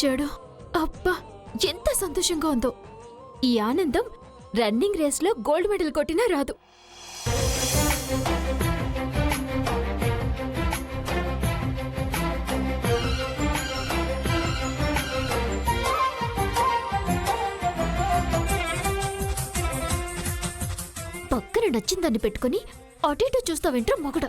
వచ్చాడు. అబ్బా ఎంత సంతోషంగా ఉందో. ఈ ఆనందం రన్నింగ్ రేస్లో గోల్డ్ మెడల్ కొట్టినా రాదు. పక్కన నచ్చిందాన్ని పెట్టుకుని అటు ఇటు చూస్తావేంట్రా మగుడ.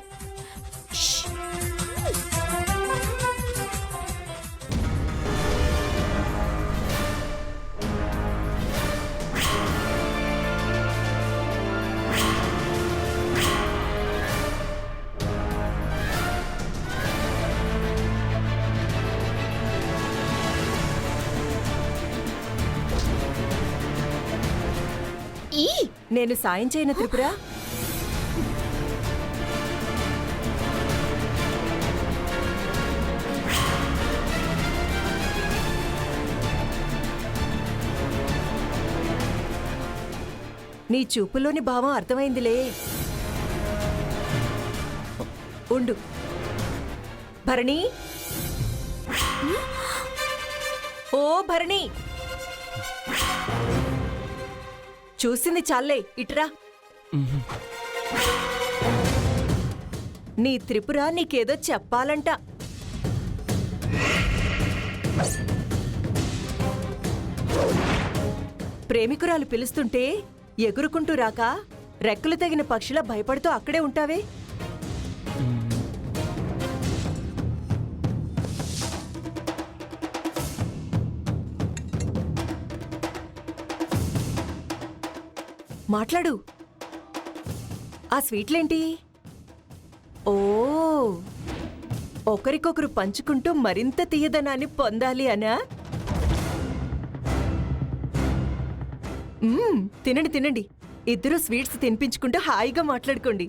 నేను సాయం చేయను త్రిపుర. నీ చూపులోని భావం అర్థమైందిలే. ఉండు భరణి. ఓ భరణి, చూసింది చాలే, ఇట్రా. నీ త్రిపుర నీకేదో చెప్పాలంట. ప్రేమికురాలు పిలుస్తుంటే ఎగురుకుంటూ రాక రెక్కలు తగిన పక్షిలా భయపడుతూ అక్కడే ఉంటావే. మాట్లాడు. ఆ స్వీట్లేంటి? ఓ, ఒకరికొకరు పంచుకుంటూ మరింత తీయదనాన్ని పొందాలి అనా? తినండి తినండి, ఇద్దరు స్వీట్స్ తినిపించుకుంటూ హాయిగా మాట్లాడుకోండి.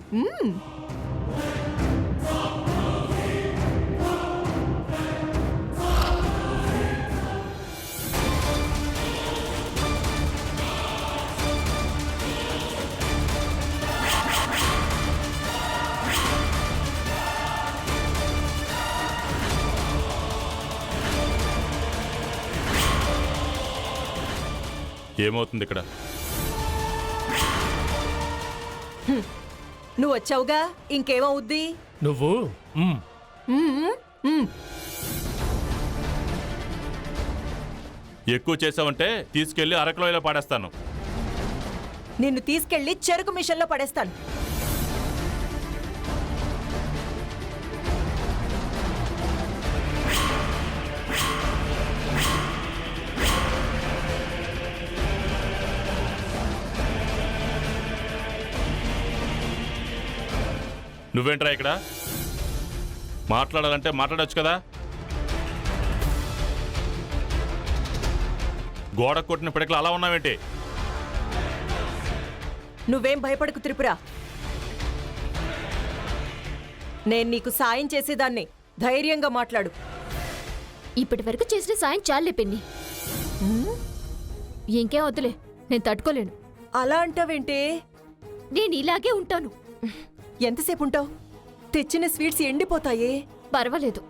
ఏమవుతుంది ఇక్కడ? నువ్వు వచ్చావుగా, ఇంకేమవుద్ది? నువ్వు ఎక్కువ చేసావంటే తీసుకెళ్లి అరకిలోయలో పాడేస్తాను. నిన్ను తీసుకెళ్లి చెరుకు మిషన్లో పడేస్తాను. నువ్వేంట్రా ఇక్కడ? మాట్లాడాలంటే మాట్లాడొచ్చు కదా. గోడ కొట్టిన పిడకలు అలా ఉన్నావేంటి? నువ్వేం భయపడకు త్రిపుర, నేను నీకు సాయం చేసేదాన్ని. ధైర్యంగా మాట్లాడు. ఇప్పటి వరకు చేసిన సాయం చాలే పిన్ని. ఇంకేం వద్దులే, నేను తట్టుకోలేను. అలా అంటావేంటే? నేను ఇలాగే ఉంటాను. ఎంతసేపు ఉంటావు? తెచ్చిన స్వీట్స్ ఎండిపోతాయే. పర్వాలేదు.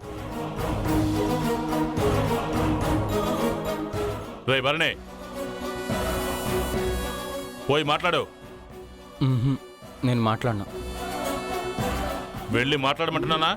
రేయ్ భరణి, పోయి మాట్లాడు. నేను మాట్లాడను. వెళ్ళి మాట్లాడమంటున్నానా?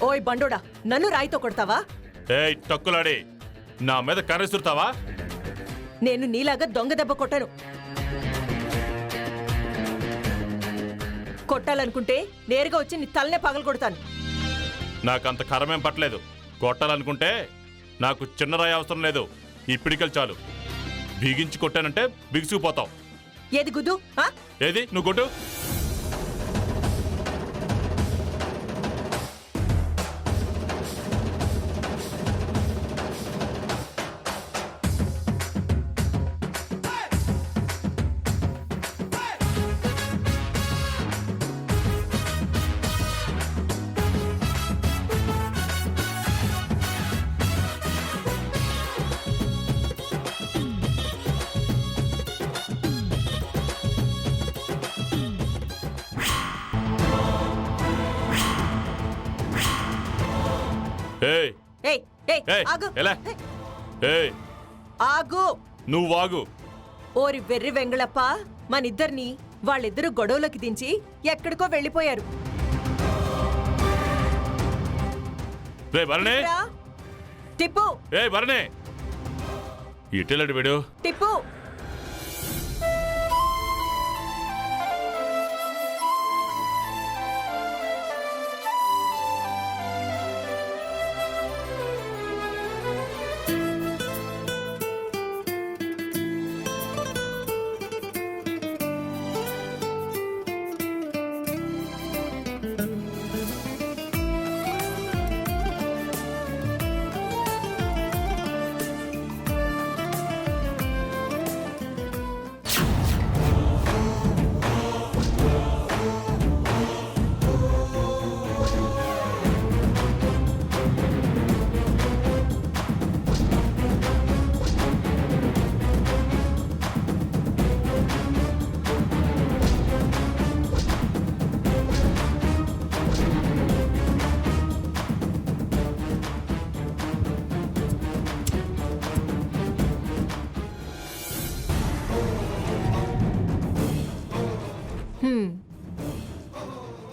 ఓయ్ బండోడా, నన్ను రాయితో కొడతావా? ఏయ్ తక్కులాడి, నా మీద కర్రెసురుతావా? నేను నీలాగా దొంగ దెబ్బ కొట్టను. కొట్టాలనుకుంటే నేరుగా వచ్చి నీ తలనే పగలు కొడతాను. నాకంత కరమేం పట్టలేదు. కొట్టాలనుకుంటే నాకు చిన్న రాయి అవసరం లేదు, ఈ పిడికలు చాలు. బిగించి కొట్టానంటే బిగుసుకుపోతావు. ఏది గుద్దు ఆ? ఏది నువ్వు కొట్టు. ఏయ్ ఏయ్ ఏయ్ ఏయ్ ఆగు ఎలా ఏయ్ ఆగు. నువ్వు వాగు. ఓరి వెర్రి వెంగళప్ప, మనిద్దరిని వాళ్ళిద్దరూ గొడవలోకి దించి ఎక్కడికో వెళ్ళిపోయారు. రే భరణే, రా. టిప్పు ఏ భరణే, ఇటెలాడు వీడు. టిప్పు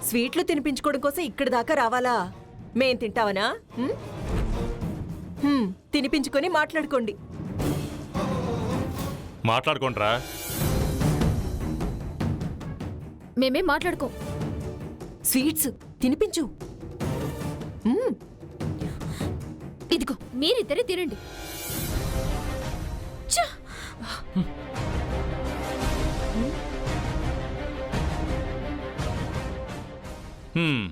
స్వీట్లు తినిపించుకోవడం కోసం ఇక్కడి దాకా రావాలా? మేం తింటావనా? తినిపించుకొని మాట్లాడుకోండి. మాట్లాడుకోండ్రా. మేమేం మాట్లాడుకో. స్వీట్స్ తినిపించు. ఇదిగో మీరిద్దరే తినండి. ఛ! హ్మ్,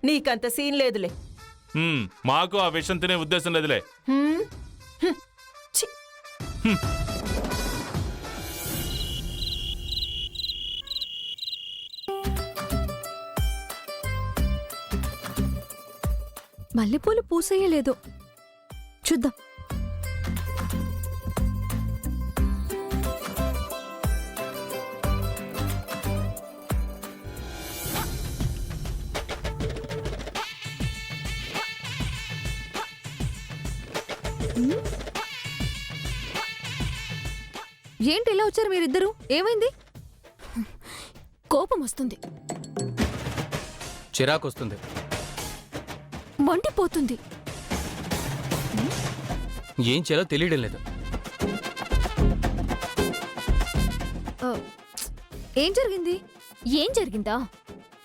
నీకంత సీన్ లేదులే. మాకు ఆ విషయం తినే ఉద్దేశం లేదులే. హ్మ్? ఛీ! మల్లెపూలు పూసేయలేదు. చూద్దాం. ఏంటి ఇలా వచ్చారు మీరిద్దరూ? ఏమైంది? కోపం వస్తుంది, చిరాకు వస్తుంది. మండిపోతుంది. ఏం చేయాలో తెలియడం లేదు. ఏం జరిగింది? ఏం జరిగిందా?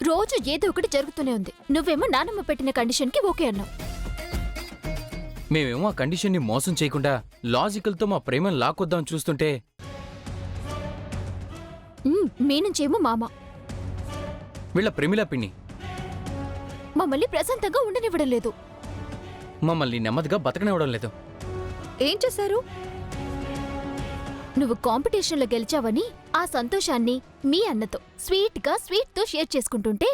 రోజు ఏదో ఒకటి జరుగుతూనే ఉంది. నువ్వేమో నానమ్మ పెట్టిన కండిషన్కి ఓకే అన్నావు. మేమేమో ఆ కండిషన్ని మోసం చేయకుండా లాజికల్తో మా ప్రేమను లాక్కొద్దాం చూస్తుంటే మీ నుంచేమో మామ వీళ్ళ ప్రేమిలా పిన్ని మమ్మల్ని ప్రశాంతంగా ఉండనివ్వడం లేదు. మమ్మల్ని నెమ్మదిగా బతకనివ్వడం లేదు. ఏం చేశారు? నువ్వు కాంపిటీషన్లో గెలిచావని ఆ సంతోషాన్ని మీ అన్నతో స్వీట్తో షేర్ చేసుకుంటుంటే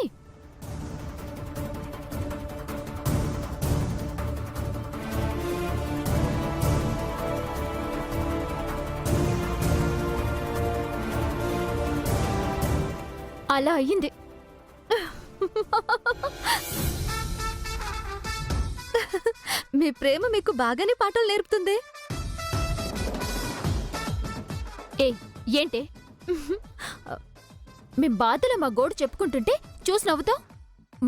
అలా అయ్యింది. మీ ప్రేమ మీకు బాగానే పాఠాలు నేర్పుతుంది. ఏయ్ ఏంటే మేం బాధలో మా గోడు చెప్పుకుంటుంటే చూసి నవ్వుతావు?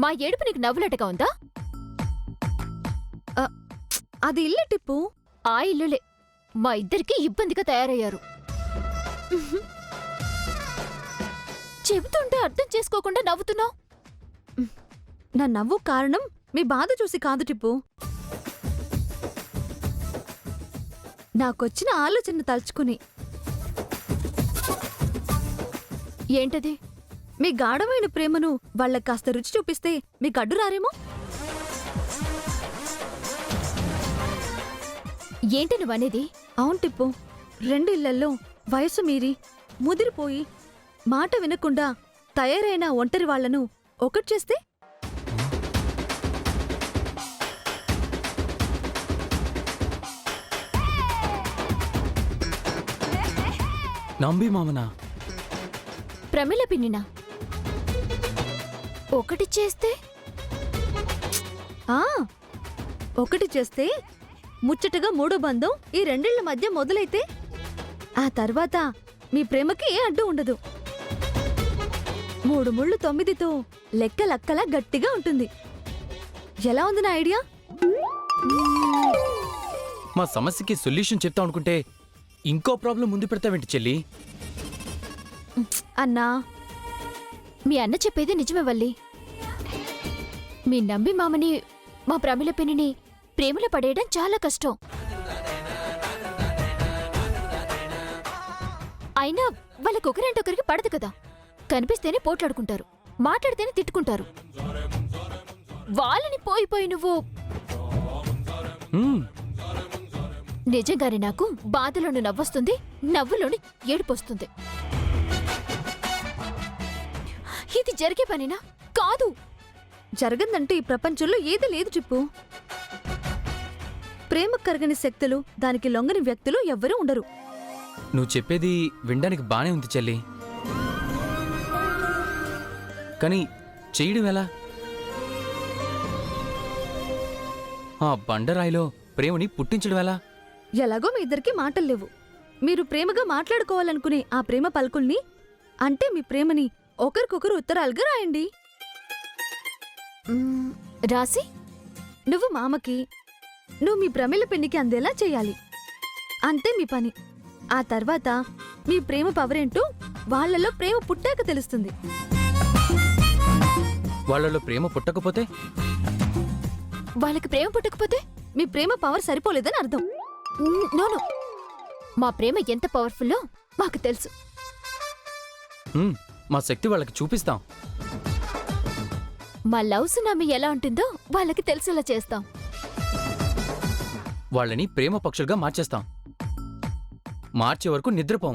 మా ఏడుపు నీకు నవ్వులటగా ఉందా? అది ఇల్లు టిప్పు. ఆ ఇల్లులే మా ఇద్దరికి ఇబ్బందిగా తయారయ్యారు. చెబుతుంటే అర్థం చేసుకోకుండా నవ్వుతున్నావు. నా నవ్వు కారణం మీ బాధ చూసి కాదు టిప్పు. నాకొచ్చిన ఆలోచన తలుచుకుని. ఏంటది? మీ గాఢమైన ప్రేమను వాళ్ళకి కాస్త రుచి చూపిస్తే మీకు అడ్డు రారేమో. ఏంటి నువ్వనేది? అవును టిప్పు, 2 ఇళ్లల్లో వయసు మీరి ముదిరిపోయి మాట వినకుండా తయారైన ఒంటరి వాళ్లను ఒకటి చేస్తే? నంబి మామనా? ప్రమిళ పిన్నినా? ఒకటి చేస్తే? ఆ ఒకటి చేస్తే ముచ్చటగా 3వ బంధం ఈ 2 ఇళ్ల మధ్య మొదలైతే ఆ తర్వాత మీ ప్రేమకి ఏ అడ్డు ఉండదు. 3 ముళ్ళు 9తో లెక్కలక్కలా గట్టిగా ఉంటుంది. ఎలా ఉంది నా ఐడియా? మా సమస్యకి సొల్యూషన్ చెప్తా అనుకుంటే ఇంకో ప్రాబ్లం ముందు పెడతావేంటి చెల్లి? అన్నా, మీ అన్న చెప్పేది నిజమే వల్లి. మీ నంబి మామని, మా ప్రమిళ పిన్నిని ప్రేమలో పడేయడం చాలా కష్టం. అయినా వాళ్ళకి ఒకరింటొకరికి పడదు కదా. కనిపిస్తేనే పోట్లాడుకుంటారు, మాట్లాడితేనే తిట్టుకుంటారు. వాళ్ళని పోయి నువ్వు. హ్మ్, నిజంగానే నాకు బాధలోని నవ్వొస్తుంది, నవ్వులోని ఏడుపొస్తుంది. ఇది జరిగే పనినా? కాదు. జరగందంటే ఈ ప్రపంచంలో ఏది లేదు చిప్పు. ప్రేమ కరగని శక్తులు, దానికి లొంగని వ్యక్తులు ఎవ్వరూ ఉండరు. నువ్వు చెప్పేది వినడానికి బానే ఉంది చెల్లి, కానీ చేయడం ఎలా? ఆ బండరాయిలో ప్రేమని పుట్టించడం ఎలా? ఎలాగో మీ ఇద్దరికి మాటలు లేవు. మీరు ప్రేమగా మాట్లాడుకోవాలనుకునే ఆ ప్రేమ పలుకుల్ని, అంటే మీ ప్రేమని ఒకరికొకరు ఉత్తరాలుగా రాయండి. రాసి నువ్వు మామకి, నువ్వు మీ ప్రమిళ పిన్నికి అందేలా చెయ్యాలి. అంతే మీ పని. ఆ తర్వాత మీ ప్రేమ పవరేంటో వాళ్ళలో ప్రేమ పుట్టాక తెలుస్తుంది. వాళ్ళలో ప్రేమ పుట్టకపోతే? వాళ్ళకి ప్రేమ పుట్టకపోతే మీ ప్రేమ పవర్ సరిపోలేదని అర్థం. నోను, మా ప్రేమ ఎంత పవర్ఫుల్లో మాకు తెలుసు. హ్మ్, మా శక్తి వాళ్ళకి చూపిస్తాం. మా లవ్ సునామీ ఎలా ఉంటుందో వాళ్ళకి తెలిసేలా చేస్తాం. వాళ్ళని ప్రేమ పక్షులుగా మార్చేస్తాం. మార్చే వరకు నిద్రపోం.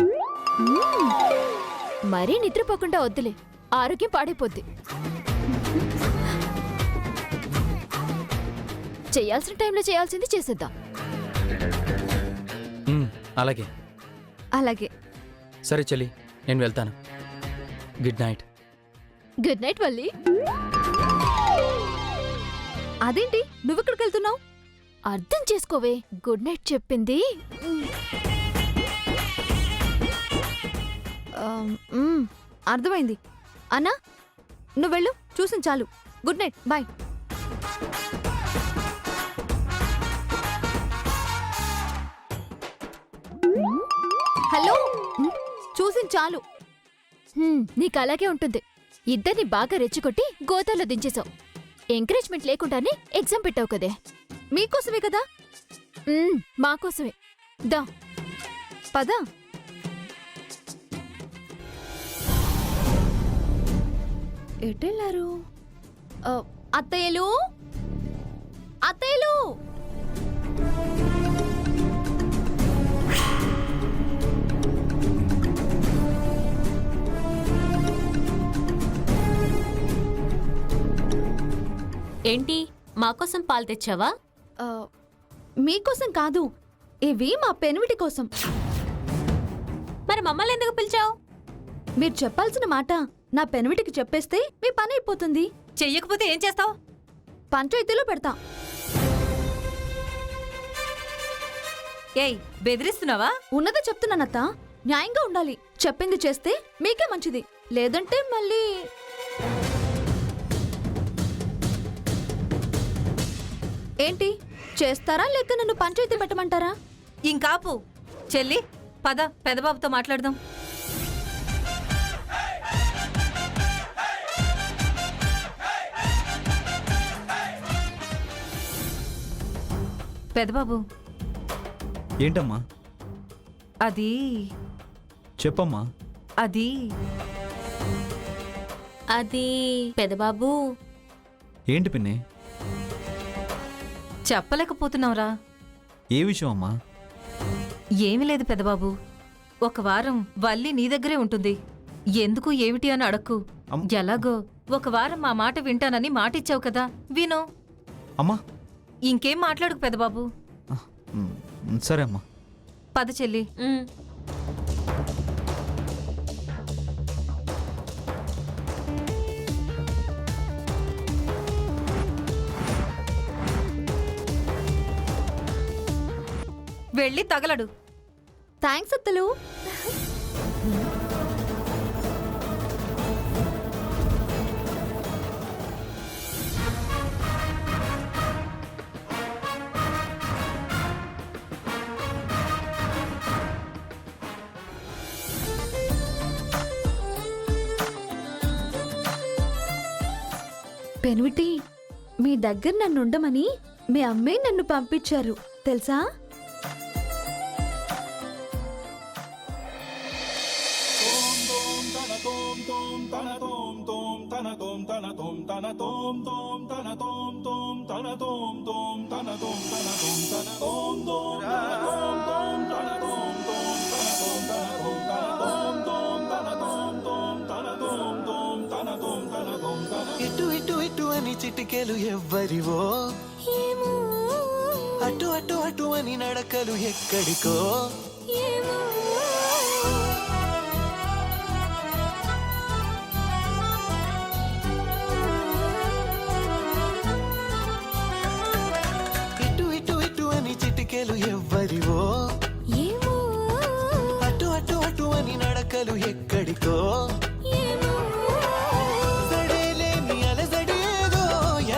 మరీ నిద్రపోకుండా వద్దులే, ఆరోగ్యం పాడైపోద్ది. చేయాల్సిన టైంలో చేయాల్సింది చేసేద్దాం. హ్మ్, అలాగే. అలాగే. సరే చెల్లి, నేను వెళ్తాను. Good night. Good night Valli. అదేంటి నువ్వెక్కడికి వెళ్తున్నావు? అర్థం చేసుకోవే, గుడ్ నైట్ చెప్పింది. అర్థమైంది. అన్నా, నువ్వెళ్ళు, చూసిన చాలు. Good night, bye. హలో, చూసిన చాలు. నీకు అలాగే ఉంటుంది. ఇద్దరిని బాగా రెచ్చికొట్టి గోతాలో దించేశావు. ఎంకరేజ్మెంట్ లేకుండానే ఎగ్జామ్ పెట్టావు కదే. మీకోసమే కదా. మాకోసమే. దా పద. ఎటెళ్ళారు? అత్తయ్యలు, అత్తయ్యలు. ఏంటి, మాకోసం పాలు తెచ్చావా? మీకోసం కాదు, ఇవి మా పెనిమిటి కోసం. మరి మమ్మల్ని ఎందుకు పిలిచావు? మీరు చెప్పాల్సిన మాట నా పెనిమిటికి చెప్పేస్తే మీ పని అయిపోతుంది. చెయ్యకపోతే ఏం చేస్తావు? పంచాయతీలో పెడతా. ఏయ్, బెదిరిస్తున్నావా? ఉన్నదే చెప్తున్నానత్త, న్యాయంగా ఉండాలి. చెప్పింది చేస్తే మీకే మంచిది, లేదంటే మళ్ళీ. ఏంటి చేస్తారా, లేక నన్ను పంచాయతీ పెట్టమంటారా? ఇంకాపు. చెల్లి, పద, పెదబాబుతో మాట్లాడదాం. పెదబాబు, ఏంటమ్మా? అది చెప్పమ్మా. అది అది పెదబాబు. ఏంటి పిన్ని? చెప్పలేకపోతున్నావురా. ఏ విషయం అమ్మా? ఏమీ లేదు పెదబాబు. ఒక వారం వల్లి నీ దగ్గరే ఉంటుంది. ఎందుకు ఏమిటి అని అడక్కు. ఎలాగో ఒక వారం మా మాట వింటానని మాటిచ్చావు కదా, విను. అమ్మా ఇంకేం మాట్లాడుకు పెదబాబు. సరే అమ్మా. పద చెల్లి. వెళ్ళి తగలడు. థ్యాంక్స్ అత్తలు. పెనువిటి, మీ దగ్గర నన్ను ఉండమని మీ అమ్మే నన్ను పంపించారు తెలుసా? ఇటు ఇటు ఇటు అని చిటికెలు ఎవ్వరివో, అటు అటు అటు అని నడకలు ఎక్కడికో. ఇటు ఇటు ఇటు అని చిటికెలు ఎవ్వరివో, అటు అటు అటు అని నడకలు ఎక్కడికో. సడేలేని అలజడేదో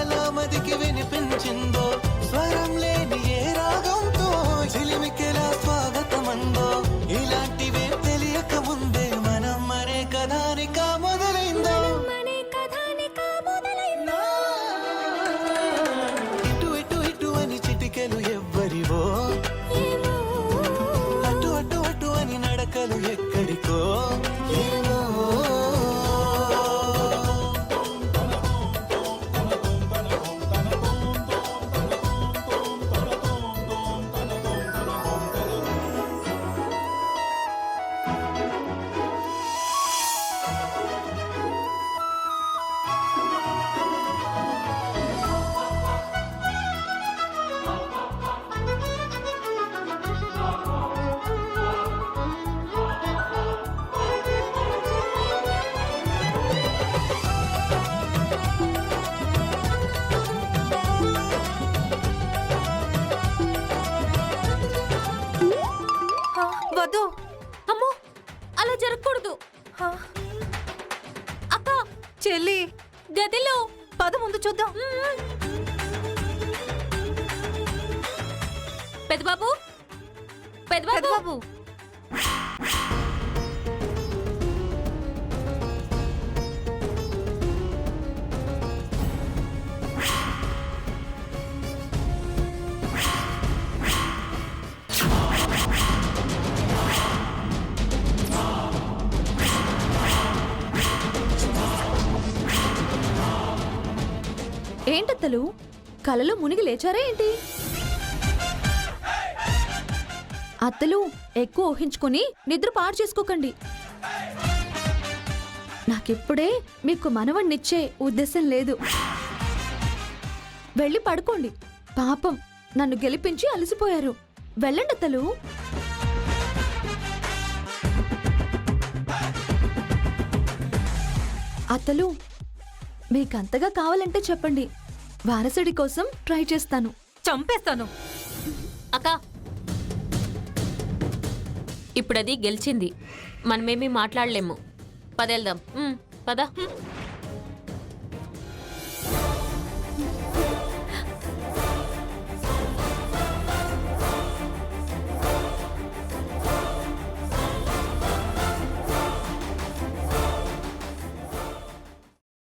ఎలా మదికి వినిపించిందో, స్వరం లేని ఏ రాగంతో చిలిమికెలా స్వాగతమందో. ఇలాంటివే తెలియక ముందే మనం మరే కథానిక మొదలైందో. ఇటు ఇటు ఇటు అని చిటికెలు ఎవ్వరివో, అటు అటు అటు అని నడకలు ఎక్కడికో. వద్దు. అమ్మో, అలా జరగకూడదు. అక్క, చెల్లి గదిలో పద ముందు చూద్దాం. పెదబాబు, పెదబాబు. పెదబాబు, ఏంటత్తలు, కలలో మునిగి లేచారా ఏంటి? అత్తలు, ఎక్కువ ఊహించుకొని నిద్ర పాడు చేసుకోకండి. నాకిప్పుడే మీకు మనవణ్ణిచ్చే ఉద్దేశం లేదు. వెళ్ళి పడుకోండి. పాపం, నన్ను గెలిపించి అలసిపోయారు. వెళ్ళండి అత్తలు. అత్తలు, మీకంతగా కావాలంటే చెప్పండి. వారసుడి కోసం ట్రై చేస్తాను. చంపేస్తాను. అక్క, ఇప్పుడది గెలిచింది. మనమేమీ మాట్లాడలేము. పదెళ్దాం. పద.